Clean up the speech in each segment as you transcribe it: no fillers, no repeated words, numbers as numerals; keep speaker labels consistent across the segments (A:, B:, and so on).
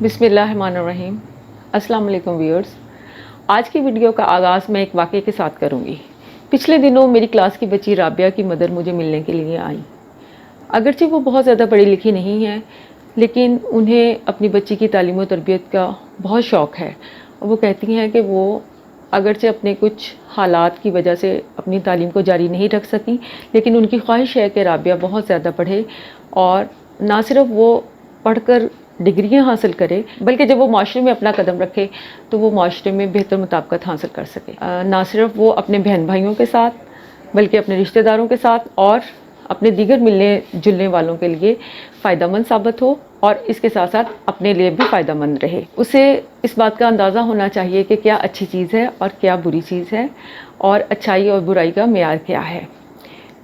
A: بسم اللہ الرحمن الرحیم۔ السلام علیکم ویورز۔ آج کی ویڈیو کا آغاز میں ایک واقعے کے ساتھ کروں گی۔ پچھلے دنوں میری کلاس کی بچی رابعہ کی مدر مجھے ملنے کے لیے آئی۔ اگرچہ وہ بہت زیادہ پڑھی لکھی نہیں ہے، لیکن انہیں اپنی بچی کی تعلیم و تربیت کا بہت شوق ہے، اور وہ کہتی ہیں کہ وہ اگرچہ اپنے کچھ حالات کی وجہ سے اپنی تعلیم کو جاری نہیں رکھ سکیں، لیکن ان کی خواہش ہے کہ رابعہ بہت زیادہ پڑھے، اور نہ صرف وہ پڑھ کر ڈگریاں حاصل کرے، بلکہ جب وہ معاشرے میں اپنا قدم رکھے تو وہ معاشرے میں بہتر مطابقت حاصل کر سکے۔ نہ صرف وہ اپنے بہن بھائیوں کے ساتھ، بلکہ اپنے رشتہ داروں کے ساتھ اور اپنے دیگر ملنے جلنے والوں کے لیے فائدہ مند ثابت ہو، اور اس کے ساتھ ساتھ اپنے لیے بھی فائدہ مند رہے۔ اسے اس بات کا اندازہ ہونا چاہیے کہ کیا اچھی چیز ہے اور کیا بری چیز ہے، اور اچھائی اور برائی کا معیار کیا ہے۔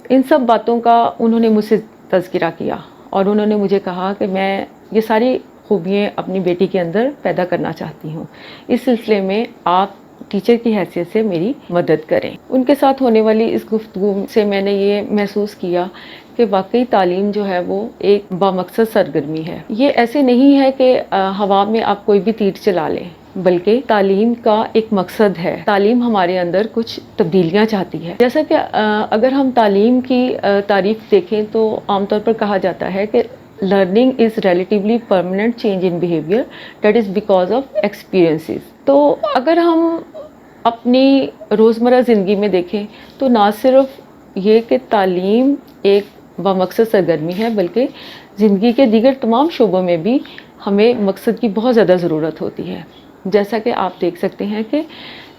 A: ان سب باتوں کا انہوں نے مجھ سے تذکرہ کیا، اور انہوں نے مجھے کہا کہ میں یہ ساری خوبیاں اپنی بیٹی کے اندر پیدا کرنا چاہتی ہوں، اس سلسلے میں آپ ٹیچر کی حیثیت سے میری مدد کریں۔ ان کے ساتھ ہونے والی اس گفتگو سے میں نے یہ محسوس کیا کہ واقعی تعلیم جو ہے وہ ایک بامقصد سرگرمی ہے۔ یہ ایسے نہیں ہے کہ ہوا میں آپ کوئی بھی تیر چلا لیں، بلکہ تعلیم کا ایک مقصد ہے۔ تعلیم ہمارے اندر کچھ تبدیلیاں چاہتی ہے۔ جیسا کہ اگر ہم تعلیم کی تعریف دیکھیں تو عام طور پر کہا جاتا ہے کہ learning is relatively permanent change in behavior that is because of experiences۔ تو اگر ہم اپنی روزمرہ زندگی میں دیکھیں تو نہ صرف یہ کہ تعلیم ایک بامقصد سرگرمی ہے، بلکہ زندگی کے دیگر تمام شعبوں میں بھی ہمیں مقصد کی بہت زیادہ ضرورت ہوتی ہے۔ جیسا کہ آپ دیکھ سکتے ہیں کہ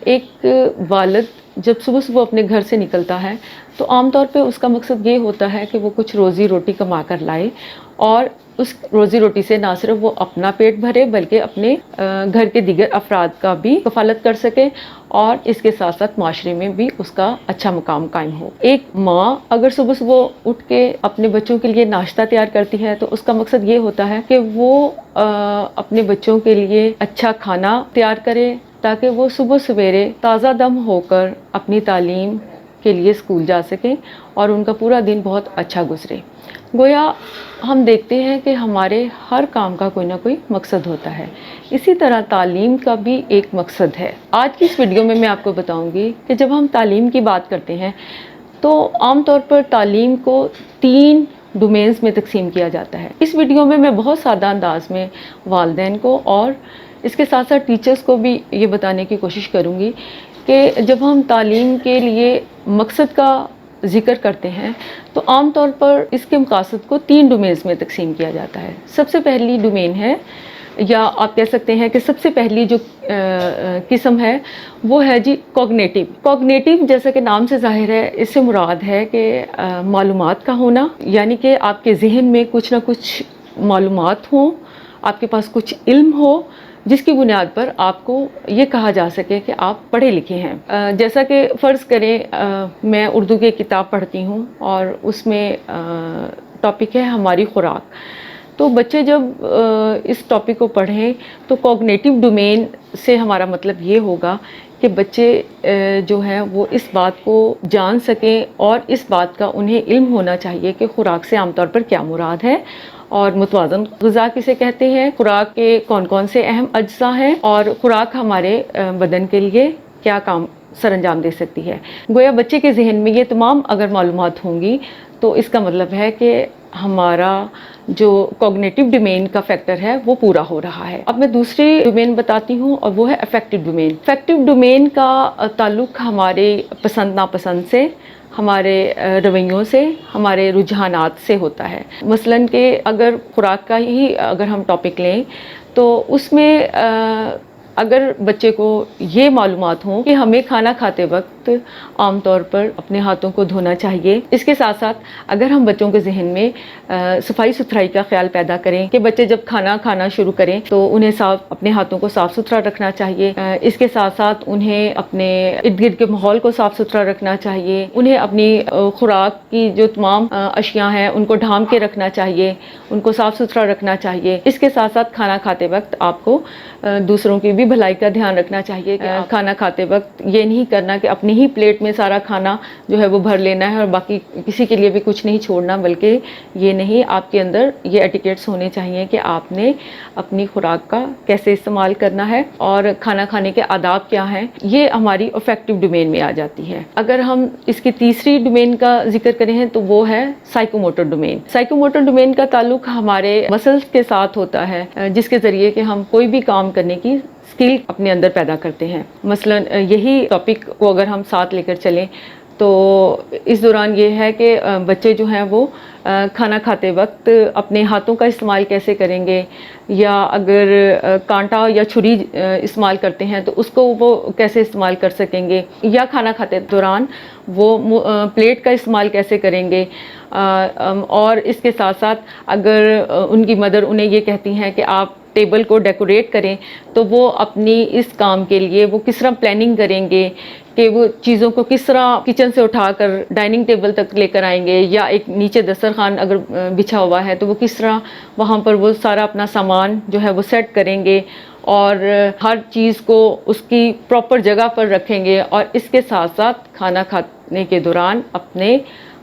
A: ایک والد جب صبح صبح اپنے گھر سے نکلتا ہے تو عام طور پہ اس کا مقصد یہ ہوتا ہے کہ وہ کچھ روزی روٹی کما کر لائے، اور اس روزی روٹی سے نہ صرف وہ اپنا پیٹ بھرے بلکہ اپنے گھر کے دیگر افراد کا بھی کفالت کر سکے، اور اس کے ساتھ ساتھ معاشرے میں بھی اس کا اچھا مقام قائم ہو۔ ایک ماں اگر صبح صبح اٹھ کے اپنے بچوں کے لیے ناشتہ تیار کرتی ہے تو اس کا مقصد یہ ہوتا ہے کہ وہ اپنے بچوں کے لیے اچھا کھانا تیار کرے، تاکہ وہ صبح سویرے تازہ دم ہو کر اپنی تعلیم کے لیے اسکول جا سکیں اور ان کا پورا دن بہت اچھا گزرے۔ گویا ہم دیکھتے ہیں کہ ہمارے ہر کام کا کوئی نہ کوئی مقصد ہوتا ہے، اسی طرح تعلیم کا بھی ایک مقصد ہے۔ آج کی اس ویڈیو میں آپ کو بتاؤں گی کہ جب ہم تعلیم کی بات کرتے ہیں تو عام طور پر تعلیم کو 3 ڈومینز میں تقسیم کیا جاتا ہے۔ اس ویڈیو میں بہت سادہ انداز میں والدین کو اور اس کے ساتھ ساتھ ٹیچرز کو بھی یہ بتانے کی کوشش کروں گی کہ جب ہم تعلیم کے لیے مقصد کا ذکر کرتے ہیں تو عام طور پر اس کے مقاصد کو 3 ڈومینز میں تقسیم کیا جاتا ہے۔ سب سے پہلی ڈومین ہے، یا آپ کہہ سکتے ہیں کہ سب سے پہلی جو قسم ہے وہ ہے جی کوگنیٹیو۔ کوگنیٹیو جیسا کہ نام سے ظاہر ہے، اس سے مراد ہے کہ معلومات کا ہونا، یعنی کہ آپ کے ذہن میں کچھ نہ کچھ معلومات ہوں، آپ کے پاس کچھ علم ہو جس کی بنیاد پر آپ کو یہ کہا جا سکے کہ آپ پڑھے لکھے ہیں۔ جیسا کہ فرض کریں میں اردو کی ایک کتاب پڑھتی ہوں اور اس میں ٹاپک ہے ہماری خوراک، تو بچے جب اس ٹاپک کو پڑھیں تو کوگنیٹیو ڈومین سے ہمارا مطلب یہ ہوگا کہ بچے جو ہیں وہ اس بات کو جان سکیں اور اس بات کا انہیں علم ہونا چاہیے کہ خوراک سے عام طور پر کیا مراد ہے، اور متوازن غذا کسے کہتے ہیں، خوراک کے کون کون سے اہم اجزاء ہیں، اور خوراک ہمارے بدن کے لیے کیا کام سر انجام دے سکتی ہے۔ گویا بچے کے ذہن میں یہ تمام اگر معلومات ہوں گی تو اس کا مطلب ہے کہ ہمارا جو کوگنیٹیو ڈومین کا فیکٹر ہے وہ پورا ہو رہا ہے۔ اب میں دوسری ڈومین بتاتی ہوں، اور وہ ہے افیکٹو ڈومین۔ افیکٹو ڈومین کا تعلق ہمارے پسند ناپسند سے، ہمارے رویوں سے، ہمارے رجحانات سے ہوتا ہے۔ مثلاً کہ اگر خوراک کا ہی اگر ہم ٹاپک لیں تو اس میں اگر بچے کو یہ معلومات ہوں کہ ہمیں کھانا کھاتے وقت عام طور پر اپنے ہاتھوں کو دھونا چاہیے، اس کے ساتھ ساتھ اگر ہم بچوں کے ذہن میں صفائی ستھرائی کا خیال پیدا کریں کہ بچے جب کھانا کھانا شروع کریں تو انہیں اپنے ہاتھوں کو صاف ستھرا رکھنا چاہیے، اس کے ساتھ ساتھ انہیں اپنے ارد گرد کے ماحول کو صاف ستھرا رکھنا چاہیے، انہیں اپنی خوراک کی جو تمام اشیاء ہیں ان کو ڈھانپ کے رکھنا چاہیے، ان کو صاف ستھرا رکھنا چاہیے۔ اس کے ساتھ ساتھ کھانا کھاتے وقت آپ کو دوسروں کی بھی بھلائی کا دھیان رکھنا چاہیے کہ کھانا کھاتے وقت یہ نہیں کرنا کہ اپنی اپنی ہی پلیٹ میں سارا کھانا جو ہے وہ بھر لینا ہے اور باقی کسی کے لیے بھی کچھ نہیں چھوڑنا، بلکہ یہ نہیں، آپ کے اندر یہ ایٹیکیٹس ہونے چاہیے کہ آپ نے اپنی خوراک کا کیسے استعمال کرنا ہے اور کھانا کھانے کے آداب کیا ہیں. یہ ہماری افیکٹو ڈومین میں آ جاتی ہے. اگر ہم اس کی تیسری ڈومین کا ذکر کریں تو وہ ہے سائیکوموٹر ڈومین. سائیکوموٹر ڈومین کا تعلق ہمارے مسلز کے ساتھ ہوتا ہے، جس کے ذریعے کہ ہم کوئی بھی کام کرنے کی اسکل اپنے اندر پیدا کرتے ہیں. مثلا یہی ٹاپک کو اگر ہم ساتھ لے کر چلیں تو اس دوران یہ ہے کہ بچے جو ہیں وہ کھانا کھاتے وقت اپنے ہاتھوں کا استعمال کیسے کریں گے، یا اگر کانٹا یا چھری استعمال کرتے ہیں تو اس کو وہ کیسے استعمال کر سکیں گے، یا کھانا کھاتے دوران وہ پلیٹ کا استعمال کیسے کریں گے. اور اس کے ساتھ ساتھ اگر ان کی مدر انہیں یہ کہتی ہیں کہ آپ ٹیبل کو ڈیکوریٹ کریں تو وہ اپنی اس کام کے لیے وہ کس طرح پلاننگ کریں گے کہ وہ چیزوں کو کس طرح کچن سے اٹھا کر ڈائننگ ٹیبل تک لے کر آئیں گے، یا ایک نیچے دسترخوان اگر بچھا ہوا ہے تو وہ کس طرح وہاں پر وہ سارا اپنا سامان جو ہے وہ سیٹ کریں گے اور ہر چیز کو اس کی پراپر جگہ پر رکھیں گے، اور اس کے ساتھ ساتھ کھانا کھانے کے دوران اپنے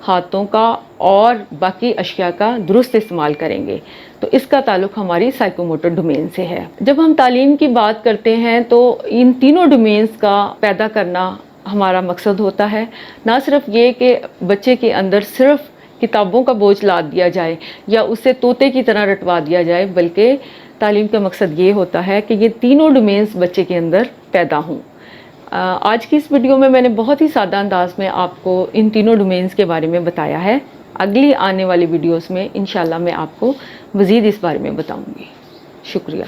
A: ہاتھوں کا اور باقی اشیاء کا درست استعمال کریں گے. تو اس کا تعلق ہماری سائیکوموٹر ڈومین سے ہے. جب ہم تعلیم کی بات کرتے ہیں تو ان تینوں ڈومینز کا پیدا کرنا ہمارا مقصد ہوتا ہے. نہ صرف یہ کہ بچے کے اندر صرف کتابوں کا بوجھ لاد دیا جائے یا اسے طوطے کی طرح رٹوا دیا جائے، بلکہ تعلیم کا مقصد یہ ہوتا ہے کہ یہ تینوں ڈومینز بچے کے اندر پیدا ہوں. آج کی اس ویڈیو میں نے بہت ہی سادہ انداز میں آپ کو ان تینوں ڈومینز کے بارے میں بتایا ہے. اگلی آنے والی ویڈیوز میں انشاءاللہ میں آپ کو مزید اس بارے میں بتاؤں گی. شکریہ.